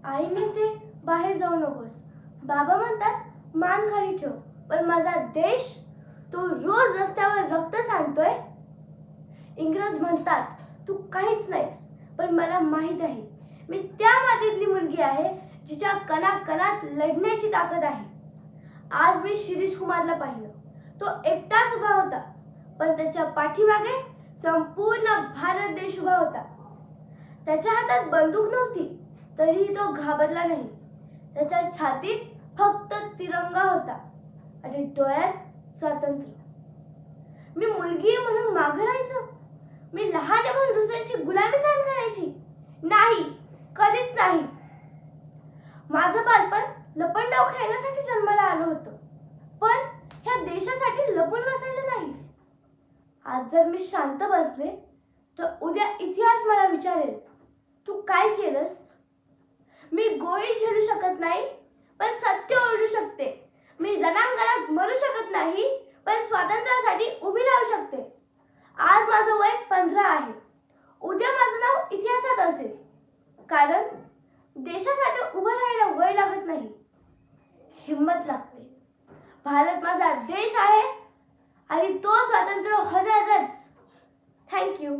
आई म्हणते बाहेर जाऊ नकोस, बाबा म्हणतात मान खाली ठेव, पण माझा देश तो रोज रस्त्यावर रक्त सांडतोय. इंग्रज म्हणतात तू काहीच नाहीस, पण मला माहित आहे मी त्या मातीतली मुलगी आहे जिच्या कणाकणात लढण्याची ताकद आहे. आज मी शिरीष कुमारला पाहिलं. तो एकटाच उभा होता, पण त्याच्या पाठीमागे संपूर्ण भारत देश उभा होता. त्याच्या हातात बंदूक नव्हती, तरीही तो घाबरला नाही. त्याच्या छातीत फक्त तिरंगा होता आणि डोळ्यात स्वातंत्र्य. मी मुलगी आहे म्हणून मागं राहायचं, मी लहान आहे म्हणून दुसऱ्यांची गुलामी सहन करायची? नाही, कधीच नाही. माझं बालपण लपंडाव खेळण्यासाठी जन्माला आलं होतं, पण ह्या देशासाठी लपून बसायला नाही. आज जर मी शांत बसले तर उद्या इतिहास मला विचारेल तू काय केलंस. मी गोळी झेलू शकत नाही, पण सत्य ओरडू शकते. मी रणांगणात मरू शकत नाही, पण स्वातंत्र्यासाठी उभी राहू शकते. आज माझं वय 15 आहे, उद्या माझं नाव इतिहासात असेल, कारण देशासाठी उभं राहायला वय लागत नाही, हिम्मत लागते. भारत माझा देश आहे आणि तो स्वातंत्र्य होणारच. थँक्यू.